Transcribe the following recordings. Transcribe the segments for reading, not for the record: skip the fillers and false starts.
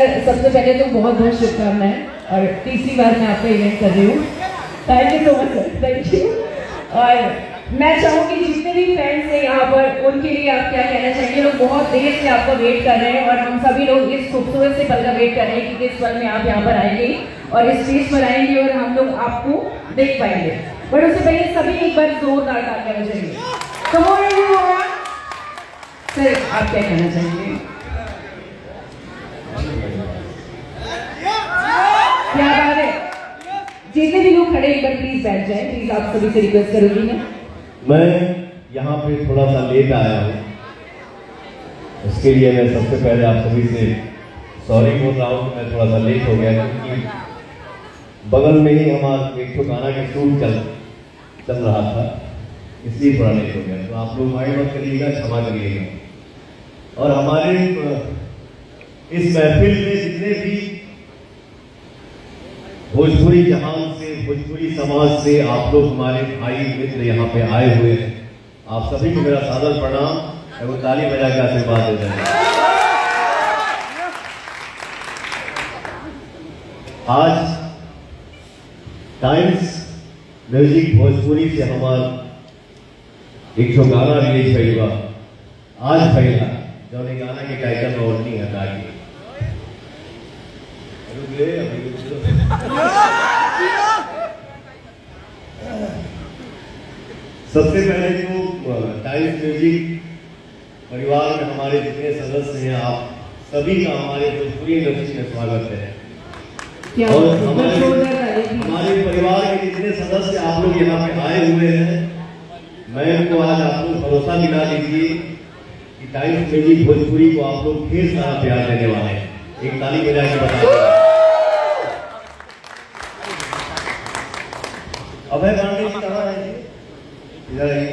Sir सबसे पहले तो बहुत बहुत शुभकामनाएं और तीसरी बार मैं आपका इवेंट कर रही हूँ। Thank you so much sir, thank you. और मैं चाहूँगी जितने भी फैंस हैं यहाँ पर उनके लिए आप क्या कहना चाहेंगे। लोग बहुत देर से आपका वेट कर रहे हैं और हम सभी लोग इस खूबसूरत से पल का वेट कर रहे हैं कि किस पल में आप यहाँ पर आएंगे और इस स्टेज पर आएंगे और हम लोग आपको देख पाएंगे। बट उससे पहले सभी एक बार जोरदार तालियां बजाएंगे। Come on everyone. सर आप क्या कहना चाहेंगे? क्या बात है। जितने भी लोग खड़े एक बार प्लीज बैठ जाएं, प्लीज आप सभी से रिक्वेस्ट करूंगी मैं यहाँ पे थोड़ा सा लेट आया हूँ, इसके लिए मैं सबसे पहले आप सभी से सॉरी बोल रहा हूँ कि मैं थोड़ा सा लेट हो गया, क्योंकि बगल में ही हमारा एक तो गाना का शूट चल रहा था, इसलिए थोड़ा लेट हो गया। तो आप लोग माइंड मत करिएगा, क्षमा करिएगा। और हमारे इस महफिल में जितने भी भोजपुरी जहान से, भोजपुरी समाज से आप लोग हमारे भाई मित्र यहाँ पे आए हुए हैं, आप सभी को मेरा सादर प्रणाम एवं ताली बजा के आशीर्वाद दे दें। आज टाइम्स म्यूजिक भोजपुरी से हमारा एक जो गाना रिलीज भइल बा, आज भइला, जो गाना के टाइटल में ओढ़नी हटा के सबसे पहले तो टाइम्स म्यूजिक परिवार में हमारे जितने सदस्य हैं, आप सभी का हमारे भोजपुरी इंडस्ट्री में स्वागत है। और हमारे परिवार के जितने सदस्य आप लोग यहाँ पे आए हुए हैं, मैं उनको आज आप लोग भरोसा दिला दीजिए कि टाइम्स म्यूजिक भोजपुरी को आप लोग ढेर सारा प्यार देने वाले हैं। एक ताली बजा के बता। अभय पांडे जी कहाँ है? इधर आइए।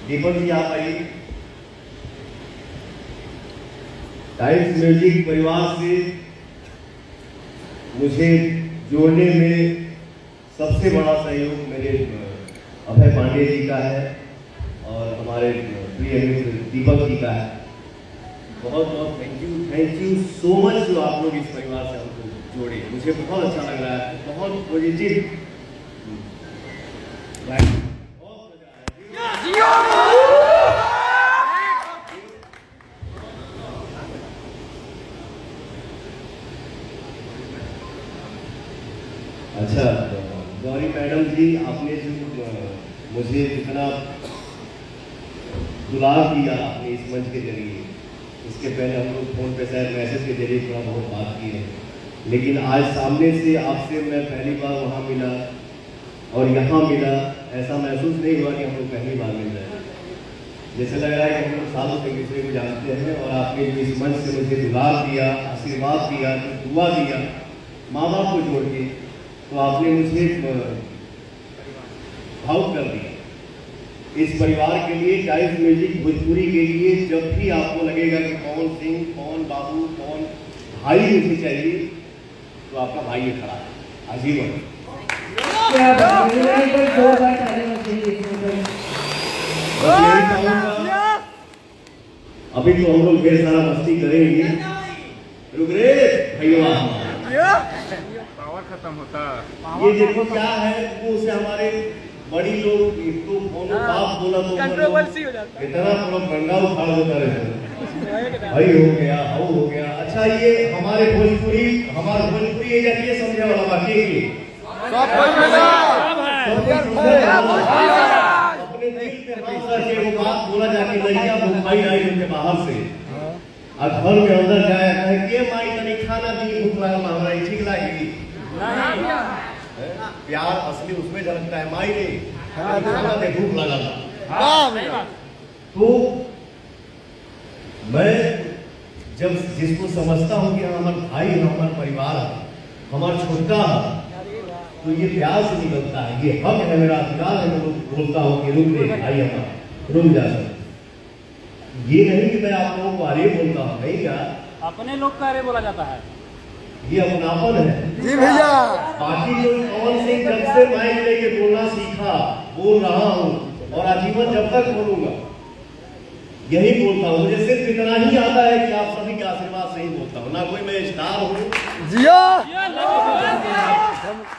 दीपक जी आप आइए। टाइम्स म्यूजिक परिवार से मुझे जोड़ने में सबसे बड़ा सहयोग मेरे अभय पांडे जी का है और हमारे प्रिय मित्र दीपक जी का है। बहुत बहुत थैंक यू सो मच जो आप लोग इस परिवार से हमको जोड़े। मुझे बहुत अच्छा लग रहा है, बहुत पॉजिटिव। अच्छा गौरी मैडम जी, आपने जो मुझे इतना दुलार दिया अपने इस मंच के जरिए, इसके पहले हम लोग फोन पे शायद मैसेज के जरिए थोड़ा बहुत बात की है, लेकिन आज सामने से आपसे मैं पहली बार वहाँ मिला और यहाँ मिला, ऐसा महसूस नहीं हुआ कि हम लोग पहली बार मिल रहे हैं। जैसे लग रहा है कि हम लोग सालों से एक दूसरे को जानते हैं। और आपने जो इस मंच से मुझे दुलार दिया, आशीर्वाद दिया, दुआ दिया, माँ बाप को जोड़ के, तो आपने मुझे भावुक कर दिया। इस परिवार के लिए, टाइम्स म्यूजिक भोजपुरी के लिए, जब भी आपको लगेगा कि कौन सिंह, कौन बाबू, कौन भाई मुझे चाहिए, तो आपका भाई ये खड़ा है आजीवन। अभी तो हम लोग ढेर सारा मस्ती करेंगे। रुक रे भैया, पावर खत्म होता। ये देखो क्या है, वो से हमारे बड़ी लोग तो बाप बोला तो कंट्रोवर्सी हो जाता है, इतना गंगा उखाड़ देता रहता भाई हो गया, हाउ हो गया। अच्छा ये हमारे भोजपुरी ये समझे वाला बाकी की अपने दिल पे हाथ रख के वो बात बोला जाके लड़कियां मुंबई आई उनके बाहर से और घर में अंदर जाया कहे के माई तनी खाना दी, भूख लागल हमरा ठीक लागी। प्यार असली उसमें झलकता है, माई रे खाना दे, भूख लगा। तो मैं जब जिसको समझता हूँ कि हमारा भाई है, हमारा परिवार है, हमारा छोटा है, तो ये प्यार से निकलता है, ये हक है, मेरा अधिकार है। मैं बोलता हूँ कि रुक दे भाई, हमारा रुक जा सकते। ये नहीं कि मैं आप लोगों को अरे बोलता हूँ, नहीं क्या अपने लोग का अरे बोला जाता है, ये अपनापन है जी भैया। बाकी जो कौन सिंह जब से माइक लेके बोलना सीखा, बोल रहा हूँ और आजीवन जब तक बोलूंगा। यही बोलता हूँ। मुझे सिर्फ इतना ही आता है कि आप सभी के आशीर्वाद से ही बोलता हूँ। ना कोई मैं स्टार हूँ जिया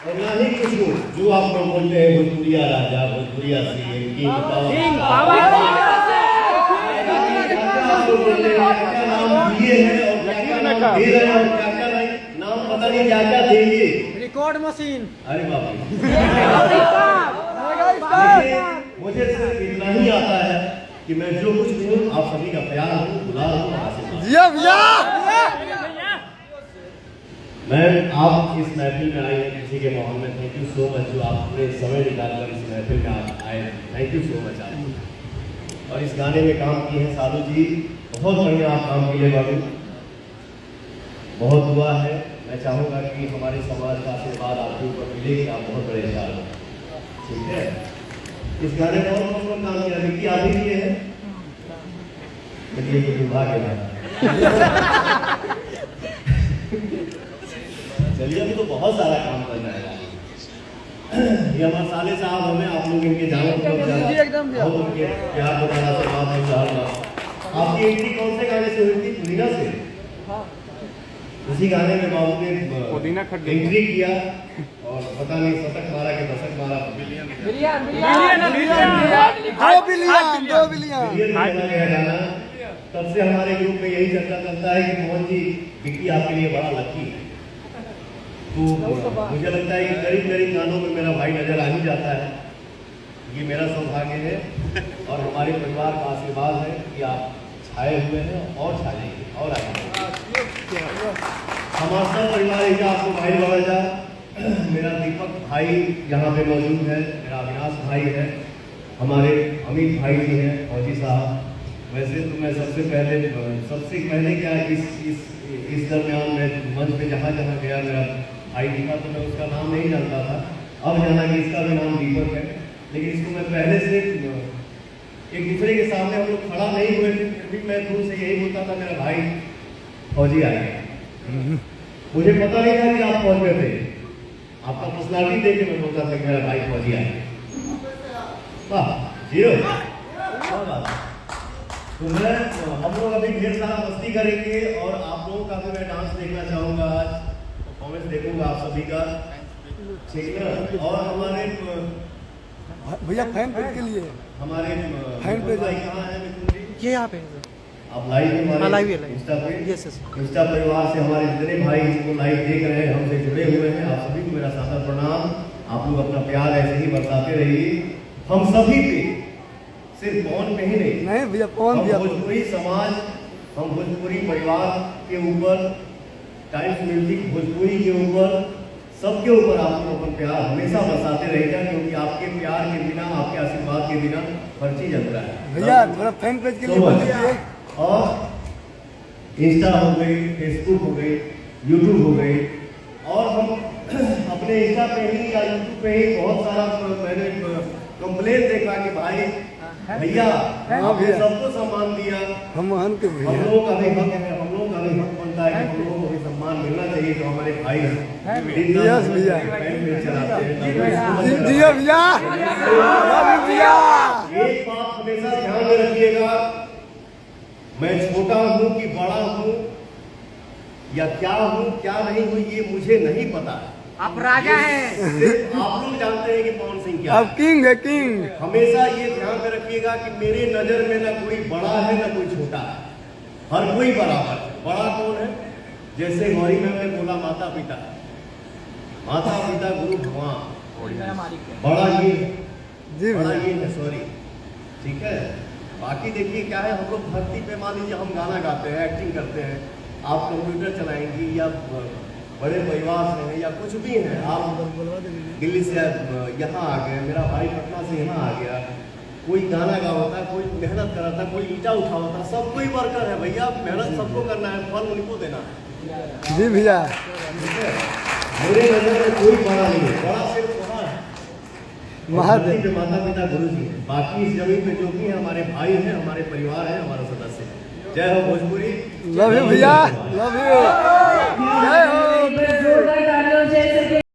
और ना ही कुछ हूँ जो आप लोग बोलते हैं भोजपुरिया राजा, भोजपुरिया सीएम, किंग पावर। क्या नाम दिए हैं और क्या नाम दे रहे हैं और क्या नाम पता नहीं क्या क्या देंगे। Record machine. अरे बाप रे, मुझे सिर्फ इतना ही आता है कि मैं जो कुछ भी हूँ आप सभी का प्यार हूँ, दुलार हूँ, आशीर्वाद। जिया भैया मैं आप इस महफिल में आए हैं किसी के माहौल में, थैंक यू सो मच जो आपने समय निकालकर इस महफिल में आप आए, थैंक यू सो मच आप। और इस गाने में काम किए हैं साधु जी, बहुत बढ़िया आप काम किए बाबू, बहुत हुआ है। मैं चाहूँगा कि हमारे समाज का आशीर्वाद आपके ऊपर मिले कि आप बहुत बड़े स्टार हो, ठीक है। इस गाने में और कौन कौन काम किया? विक्की आप ही किए हैं, देखिए दुर्भाग्य है। चलिए अभी तो बहुत सारा काम करना है। ये हमारे साले साहब हमें, आप लोग इनके जानो तो बहुत उनके प्यार बताना से बात हो रहा। आपकी एंट्री कौन से गाने से हुई थी? पुदीना से। उसी गाने में बाबू ने एंट्री किया और पता नहीं शतक मारा के दशक मारा, गाना। तब से हमारे ग्रुप में यही चर्चा चलता है कि मोहन जी विक्की आपके लिए बड़ा लकी है। तो मुझे लगता है कि करीब करीब गानों में मेरा भाई नजर आ ही जाता है। ये मेरा सौभाग्य है और हमारे परिवार का आशीर्वाद है कि आप छाए हुए हैं और छाएंगे और आगे। हमारा सब परिवार है, आपको भाई बोला जाए। मेरा दीपक भाई यहाँ पे मौजूद है, मेरा अविनाश भाई है, हमारे अमित भाई जी हैं, फौजी साहब। वैसे तो मैं सबसे पहले क्या इस दरमियान में मंच पे जहाँ जहाँ गया मेरा भाई दिखा तो मैं उसका नाम नहीं जानता था। अब जाना कि इसका भी नाम दीपक है, लेकिन इसको मैं पहले से एक दूसरे के सामने हम लोग खड़ा नहीं हुए थे, फिर भी मैं दूर से यही बोलता था मेरा भाई फौजी आ गया। मुझे पता नहीं था कि आप फौज में थे, आपका पर्सनालिटी देख के मैं बोलता था कि मेरा भाई फौजी आ गया। वाह जीरो। तो मैं हम लोग अभी ढेर सारा मस्ती करेंगे और आप लोगों का भी मैं डांस देखना चाहूँगा, आज परफॉर्मेंस देखूंगा आप सभी का, ठीक है। और हमारे भैया फैन पेज के लिए हमारे फैन पेज कहाँ है मिथुन जी? ये यहाँ पे आप लाइव हमारे इंस्टा पे, इंस्टा परिवार से हमारे जितने भाई इसको लाइव देख रहे हैं, हमसे जुड़े हुए हैं, आप सभी को मेरा सादर प्रणाम। आप लोग अपना प्यार ऐसे ही बरसाते रहिए हम सभी पे, सिर्फ पवन पे ही नहीं भैया पवन भैया, भोजपुरी समाज, हम भोजपुरी परिवार के ऊपर, टाइम्स म्यूजिक भोजपुरी के ऊपर, सबके ऊपर आप लोग अपन प्यार हमेशा बरसाते रहेगा, क्योंकि आपके प्यार के बिना, आपके आशीर्वाद के बिना हर चीज अंधेरा है। भैया थोड़ा फैन पेज के लिए बोल दीजिए। और इंस्टा हो गई, फेसबुक हो गई, यूट्यूब हो गई, और हम अपने इंस्टा पे ही या यूट्यूब पे ही बहुत सारा मैंने कंप्लेन देखा कि भाई भैया आपने सबको सम्मान दिया, हम महान के भैया, हम लोगों का भी हक है, हम लोगों का भी हक बनता है कि हम लोगों को भी सम्मान मिलना चाहिए जो हमारे भाई हैं। यस भैया, चलाते हैं जिया भैया, भैया। एक बात हमेशा ध्यान में रखिएगा, मैं छोटा हूँ कि बड़ा हूँ या क्या हूँ क्या नहीं हूँ ये मुझे नहीं पता। आप राजा हैं, आप लोग जानते हैं कि पवन सिंह क्या आप किंग है, किंग। हमेशा ये ध्यान में रखिएगा कि मेरे नजर में ना कोई बड़ा है ना कोई छोटा है, हर कोई बराबर है। बड़ा कौन है? जैसे गौरी मैम ने बोला माता पिता, माता पिता गुरु भगवान, बड़ा ये जी बड़ा भैया, ये है, सॉरी, ठीक है। बाकी देखिए क्या है, हम लोग भक्ति पे मान लीजिए हम गाना गाते हैं, एक्टिंग करते हैं, आप कंप्यूटर चलाएंगी या बड़े परिवार से हैं या कुछ भी हैं, आप दिल्ली से यहाँ आ गए, मेरा भाई पटना से यहाँ आ गया, कोई गाना गा होता है, कोई मेहनत कर रहा था, कोई ईटा उठा होता है, सब कोई वर्कर है भैया, मेहनत सबको करना है, फल उनको देना है। जी भैया, ठीक है, मेरे नजर में कोई बड़ा नहीं है, बड़ा सिर्फ वहाँ है महादेव जो माता पिता गुरु जी हैं। बाकी इस जमीन पे जो भी है हमारे भाई हैं, हमारे परिवार है, हमारा सदस्य है। जय हो भोजपुरी, लव यू भैया, लव यू, जय हो।